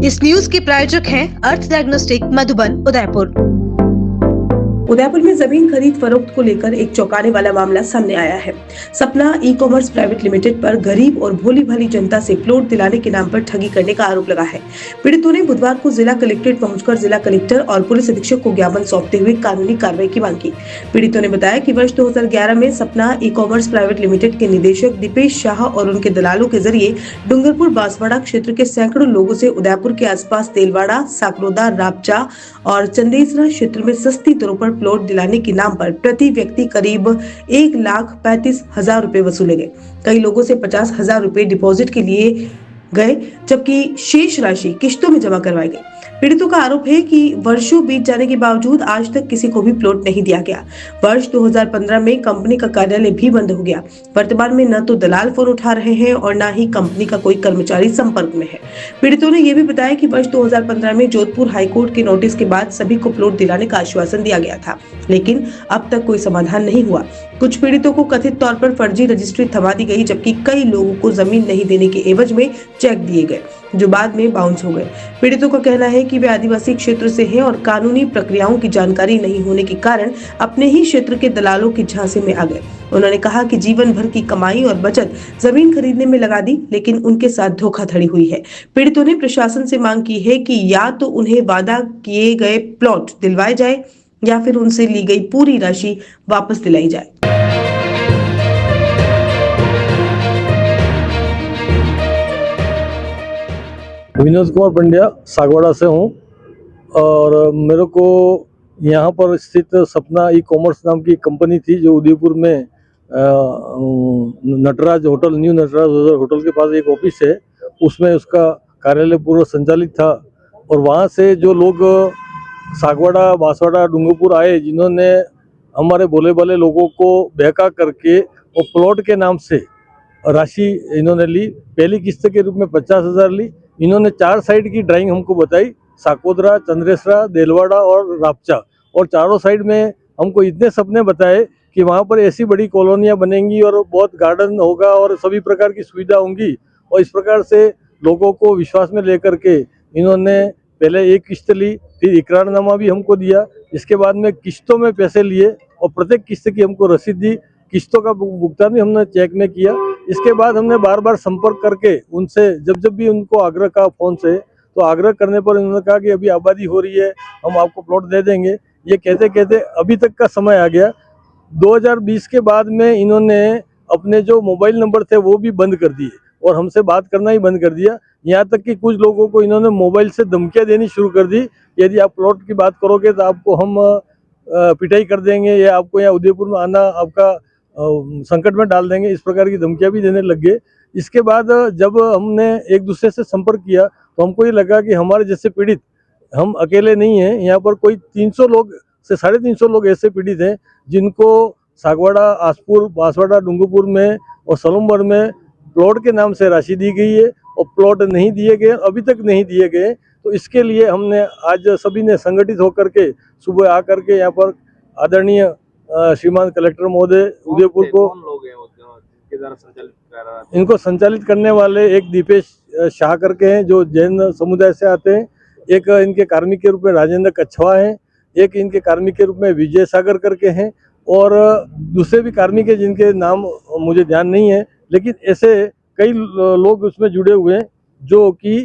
इस न्यूज के प्रायोजक हैं अर्थ डायग्नोस्टिक मधुबन उदयपुर। उदयपुर में जमीन खरीद फरोख्त को लेकर एक चौंकाने वाला मामला सामने आया है। सपना ई कॉमर्स प्राइवेट लिमिटेड पर गरीब और भोली भाली जनता से प्लॉट दिलाने के नाम पर ठगी करने का आरोप लगा है। पीड़ितों ने बुधवार को जिला कलेक्ट्रेट पहुंचकर जिला कलेक्टर और पुलिस अधीक्षक को ज्ञापन सौंपते हुए कानूनी कार्रवाई की मांग की। पीड़ितों ने बताया कि वर्ष 2011 में सपना ई कॉमर्स प्राइवेट लिमिटेड के निदेशक दीपेश शाह और उनके दलालों के जरिए डूंगरपुर बांसवाड़ा क्षेत्र के सैकड़ों लोगों से उदयपुर के आसपास तेलवाड़ा, साकरोदा, रापचा और चंदेसरा क्षेत्र में सस्ती दरों पर प्लॉट दिलाने के नाम पर प्रति व्यक्ति करीब 1,35,000 रुपए वसूले गए। कई लोगों से 50,000 रुपए डिपॉजिट के लिए गए, जबकि शेष राशि किश्तों में जमा करवाई गई। पीड़ितों का आरोप है कि वर्षों बीत जाने के बावजूद आज तक किसी को भी प्लॉट नहीं दिया गया। वर्ष 2015 में कंपनी का कार्यालय भी बंद हो गया। वर्तमान में न तो दलाल फोन उठा रहे हैं और न ही कंपनी का कोई कर्मचारी संपर्क में है। पीड़ितों ने यह भी बताया कि वर्ष 2015 में जोधपुर हाईकोर्ट के नोटिस के बाद सभी को प्लॉट दिलाने का आश्वासन दिया गया था, लेकिन अब तक कोई समाधान नहीं हुआ। कुछ पीड़ितों को कथित तौर पर फर्जी रजिस्ट्री थमा दी गई, जबकि कई लोगों को जमीन नहीं देने के एवज में चेक दिए गए, जो बाद में बाउंस हो गए। पीड़ितों का कहना है कि वे आदिवासी क्षेत्र से हैं और कानूनी प्रक्रियाओं की जानकारी नहीं होने के कारण अपने ही क्षेत्र के दलालों की झांसे में आ गए। उन्होंने कहा कि जीवन भर की कमाई और बचत जमीन खरीदने में लगा दी, लेकिन उनके साथ धोखाधड़ी हुई है। पीड़ितों ने प्रशासन से मांग की है कि या तो उन्हें वादा किए गए प्लॉट दिलवाए जाए या फिर उनसे ली गई पूरी राशि वापस दिलाई जाए। विनोद कुमार पंड्या सागवाड़ा से हूँ और मेरे को यहाँ पर स्थित सपना ई कॉमर्स नाम की कंपनी थी जो उदयपुर में Natraj hotel, new Natraj hotel के पास एक ऑफिस है, उसमें उसका कार्यालय पूर्व संचालित था। और वहाँ से जो लोग सागवाड़ा, बांसवाड़ा, डूंगरपुर आए, जिन्होंने हमारे भोले भाले लोगों को बहका करके और प्लॉट के नाम से राशि इन्होंने ली। पहली किस्त के रूप में 50,000 ली। इन्होंने 4 साइड की ड्राइंग हमको बताई, साकोदरा, चंद्रेसरा, देलवाड़ा और रापचा, और चारों साइड में हमको इतने सपने बताए कि वहाँ पर ऐसी बड़ी कॉलोनियाँ बनेंगी और बहुत गार्डन होगा और सभी प्रकार की सुविधा होंगी। और इस प्रकार से लोगों को विश्वास में लेकर के इन्होंने पहले एक किस्त ली, फिर इकरारनामा भी हमको दिया। इसके बाद में किस्तों में पैसे लिए और प्रत्येक किस्त की हमको रसीद दी। किस्तों का भुगतान भी हमने चेक में किया। इसके बाद हमने बार बार संपर्क करके उनसे जब भी उनको आग्रह का फोन से, तो आग्रह करने पर उन्होंने कहा कि अभी आबादी हो रही है, हम आपको प्लॉट दे देंगे। ये कहते कहते अभी तक का समय आ गया। 2020 के बाद में इन्होंने अपने जो मोबाइल नंबर थे वो भी बंद कर दिए और हमसे बात करना ही बंद कर दिया। यहाँ तक कि कुछ लोगों को इन्होंने मोबाइल से धमकियाँ देनी शुरू कर दी, यदि आप प्लॉट की बात करोगे तो आपको हम पिटाई कर देंगे या आपको यहाँ उदयपुर में आना आपका संकट में डाल देंगे। इस प्रकार की धमकियां भी देने लग गए। इसके बाद जब हमने एक दूसरे से संपर्क किया तो हमको ये लगा कि हमारे जैसे पीड़ित हम अकेले नहीं हैं। यहाँ पर कोई 300 लोग से 350 लोग ऐसे पीड़ित हैं जिनको सागवाड़ा, आसपुर, बांसवाड़ा, डूंगरपुर में और सलूमबर में प्लॉट के नाम से राशि दी गई है और प्लॉट नहीं दिए गए, अभी तक नहीं दिए गए। तो इसके लिए हमने आज सभी ने संगठित होकर के सुबह आकर के यहाँ पर आदरणीय श्रीमान कलेक्टर महोदय उदयपुर को, इनको संचालित करने वाले एक दीपेश शाह करके हैं जो जैन समुदाय से आते हैं, एक इनके कार्मिक के रूप में राजेंद्र कछवा हैं, एक इनके कार्मिक के रूप में विजय सागर करके हैं और दूसरे भी कार्मिक हैं जिनके नाम मुझे ध्यान नहीं है। लेकिन ऐसे कई लोग उसमें जुड़े हुए हैं जो कि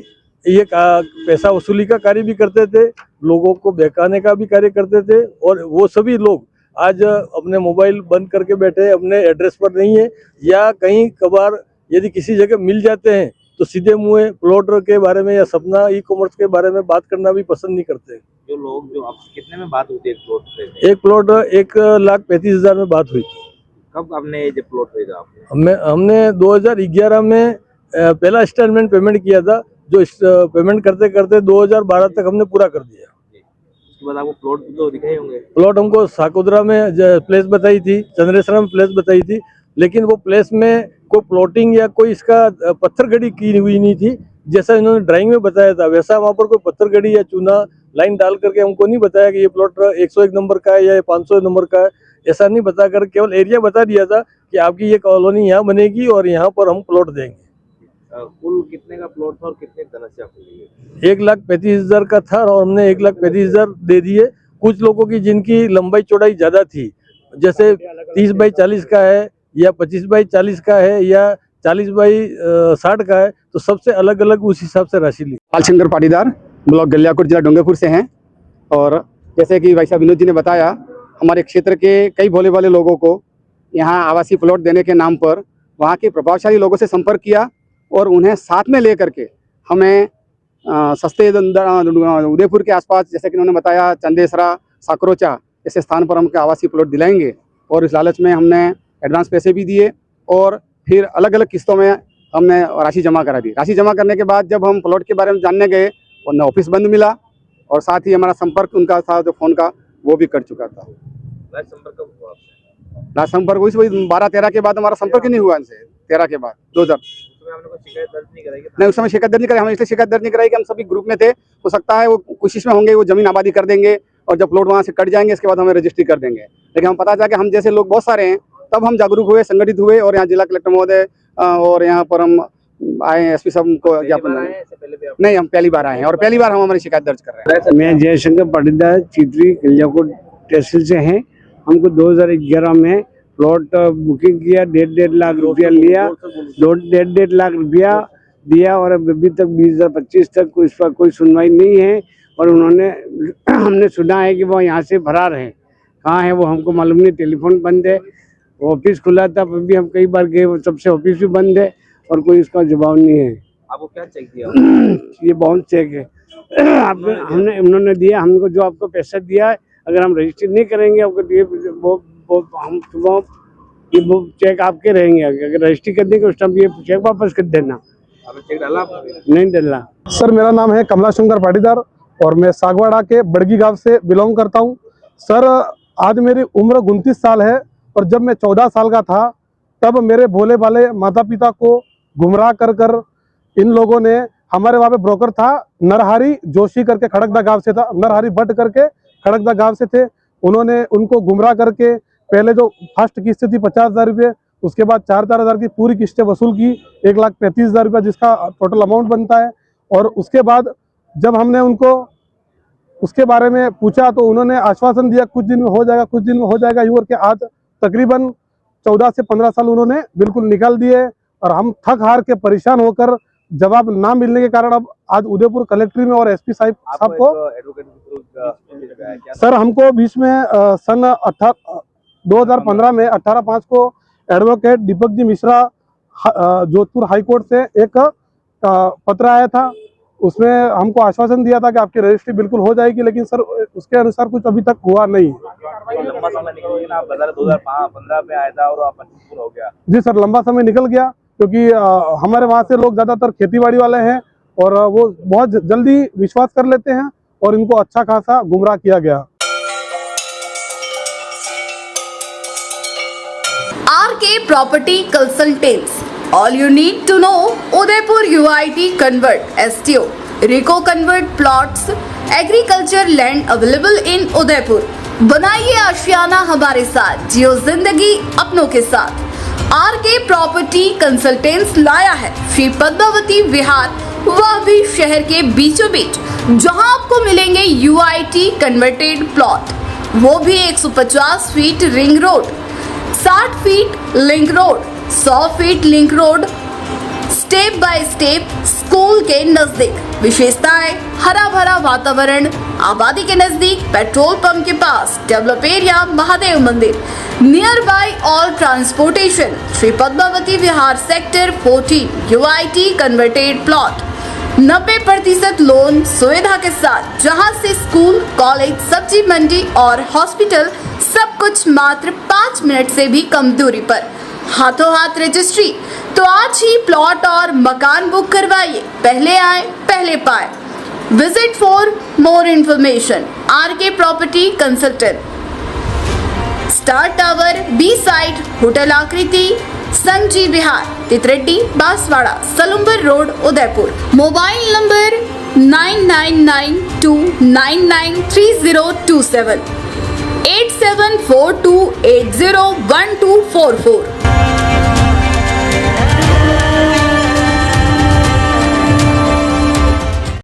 ये पैसा वसूली का कार्य भी करते थे, लोगों को बहकाने का भी कार्य करते थे। और वो सभी लोग आज अपने मोबाइल बंद करके बैठे, अपने एड्रेस पर नहीं है, या कहीं कभार यदि किसी जगह मिल जाते हैं तो सीधे मुँह प्लॉट के बारे में या सपना ई कॉमर्स के बारे में बात करना भी पसंद नहीं करते। जो लोग जो आप कितने में बात होती है एक प्लॉट 1,35,000 में बात हुई थी। कब आपने ये प्लॉट खरीदा आपने? हमने 2011 में पहला इंस्टॉलमेंट पेमेंट किया था, जो पेमेंट करते करते 2012 तक हमने पूरा कर दिया। उसके बाद आपको प्लॉट तो दिखाए होंगे? प्लॉट हमको साकोदरा में प्लेस बताई थी, चंद्रेसरा में प्लेस बताई थी, लेकिन वो प्लेस में कोई प्लॉटिंग या कोई इसका पत्थर गड़ी की हुई नहीं थी। जैसा इन्होंने ड्राइंग में बताया था वैसा वहाँ पर कोई पत्थर गड़ी या चूना लाइन डाल करके हमको नहीं बताया कि ये प्लॉट 101 नंबर का है या 500 नंबर का है। ऐसा नहीं बता कर केवल एरिया बता दिया था कि आपकी ये कॉलोनी यहाँ बनेगी और यहाँ पर हम प्लॉट देंगे। कुल कितने का प्लॉट था और कितने धनराशि आपको ली? 1,35,000 का था और हमने 1,35,000 दे दिए। कुछ लोगों की जिनकी लंबाई चौड़ाई ज्यादा थी, जैसे 30x40 का है या 25x40 का है या 40x60 का है, तो सबसे अलग अलग उस हिसाब से राशि ली। लालचंद्र पाटीदार, ब्लॉक गलियाकोट, जिला डूंगरपुर से हैं। और जैसे कि भाई साहब विनोद जी ने बताया, हमारे क्षेत्र के कई भोले भाले लोगों को यहाँ आवासीय प्लॉट देने के नाम पर वहाँ के प्रभावशाली लोगों से संपर्क किया और उन्हें साथ में लेकर के हमें सस्ते उदयपुर के आसपास, जैसे कि उन्होंने बताया, चंदेसरा, साकरोचा ऐसे स्थान पर हमको आवासीय प्लॉट दिलाएंगे। और इस लालच में हमने एडवांस पैसे भी दिए और फिर अलग अलग किस्तों में हमने राशि जमा करा दी। राशि जमा करने के बाद जब हम प्लॉट के बारे में जानने गए, उन्हें ऑफिस बंद मिला और साथ ही हमारा संपर्क उनका था जो फ़ोन का, वो भी कट चुका था। लास्ट संपर्क कब हुआ आपसे? लास्ट संपर्क हुई 12-13 के बाद हमारा संपर्क ही नहीं हुआ इनसे। 13 के बाद 2000 आपने कोई शिकायत दर्ज नहीं कराई? नहीं, उस समय शिकायत दर्ज नहीं कराई। हम इसलिए शिकायत दर्ज नहीं कराई कि हम सभी ग्रुप में थे। हो सकता है वो कोशिश में होंगे, वो जमीन आबादी कर देंगे और जब प्लॉट वहाँ से कट जाएंगे इसके बाद हमें रजिस्ट्री कर देंगे। लेकिन हम पता चला कि हम जैसे लोग बहुत सारे हैं, तब हम जागरूक हुए, संगठित हुए और यहाँ जिला कलेक्टर महोदय और यहाँ पर हम आए, एसपी साहब को ज्ञापन। नहीं, हम पहली बार आए हैं और पहली बार हम हमारी शिकायत दर्ज कर रहे हैं। मैं जयशंकर पाटीदार, चित्री गलियाकोट तहसील से हैं। हमको 2011 में प्लॉट बुकिंग किया, 1.5 लाख रुपया लिया, 1.5 लाख रुपया दिया और अभी तक 2025 तक इस पर कोई सुनवाई नहीं है। और उन्होंने हमने सुना है कि वो यहाँ से फरार है। कहाँ है वो हमको मालूम नहीं। टेलीफोन बंद है, ऑफिस खुला था, अभी हम कई बार गए, तब से ऑफिस भी बंद है और कोई इसका जवाब नहीं है। आपको क्या चेक दिया? ये बाउंस चेक है। हमने उन्होंने दिया हमको, जो आपको पैसा दिया है, अगर हम रजिस्ट्री नहीं करेंगे आपको दिए वो चेक आपके रहेंगे। अगर रजिस्ट्री कर देंगे उस टाइम ये चेक वापस कर देना। आपने चेक डाला? नहीं डाला। सर, मेरा नाम है कमलाशंकर पाटीदार और मैं सागवाड़ा के बड़गी गांव से बिलोंग करता हूं। सर, आज मेरी उम्र 29 साल है और जब मैं 14 साल का था तब मेरे भोले भाले माता पिता को गुमराह कर इन लोगों ने, हमारे वहाँ पे ब्रोकर था नरहरी जोशी करके, खड़कदा गांव से था, नरहरी भट्ट करके खड़कदा गांव से थे। उन्होंने उनको गुमराह करके पहले जो फर्स्ट किस्त थी 50,000 रुपये, उसके बाद 4,000 की पूरी किस्तें वसूल की, 1,35,000 रुपये जिसका टोटल अमाउंट बनता है। और उसके बाद जब हमने उनको उसके बारे में पूछा तो उन्होंने आश्वासन दिया कुछ दिन में हो जाएगा, कुछ दिन में हो जाएगा, यूँ करके आज तकरीबन 14 से 15 साल उन्होंने बिल्कुल निकाल दिए। और हम थक हार के परेशान होकर जवाब ना मिलने के कारण अब आज उदयपुर कलेक्ट्री में और एसपी साहब को सर, हमको बीच में सन 2015 में 18/5 को एडवोकेट दीपक जी मिश्रा जोधपुर हाईकोर्ट से एक पत्र आया था। उसमें हमको आश्वासन दिया था कि आपकी रजिस्ट्री बिल्कुल हो जाएगी, लेकिन सर उसके अनुसार कुछ अभी तक हुआ नहीं। लंबा समय निकल गया ना, आप बता रहे 2015 में आया था और आप 25 हो गया। जी सर, लंबा समय निकल गया क्योंकि हमारे वहाँ से लोग ज़्यादातर खेतीबाड़ी वाले हैं और वो बहुत जल्दी विश्वास कर लेते हैं और इनको अच्छा खासा गुमराह किया गया। RK Property Consultants. All you need to know: Udaipur UIT Convert STO, Rico Convert Plots, Agriculture Land available in Udaipur. बनाइए आशियाना हमारे साथ, जियो जिंदगी अपनों के साथ। RK Property Consultants लाया है श्री पद्मावती विहार, वह भी शहर के बीचों बीच, जहां आपको मिलेंगे UIT कन्वर्टेड प्लॉट, वो भी 150 feet ring road, 60 feet link road, 100 feet link road, step by step school के नजदीक। विशेषताएं: हरा भरा वातावरण, आबादी के नजदीक, पेट्रोल पंप के पास, डेवलप एरिया, महादेव मंदिर, near by all transportation. Shri Padmavati Vihar sector 14 UIT converted plot, 90% loan सुविधा के साथ, जहां से स्कूल, कॉलेज, सब्जी मंडी और हॉस्पिटल सब कुछ मात्र 5 मिनट से भी कम दूरी पर। हाथों हाथ रजिस्ट्री। तो आज ही प्लॉट और मकान बुक करवाइए, पहले आए पहले पाए। Visit for more information RK property consultant, star tower, B side, hotel Akriti, Sanji Vihar, तितरेड्डी, Banswara, Salumbar road, Udaipur. Mobile number 9992993027, 8742801244।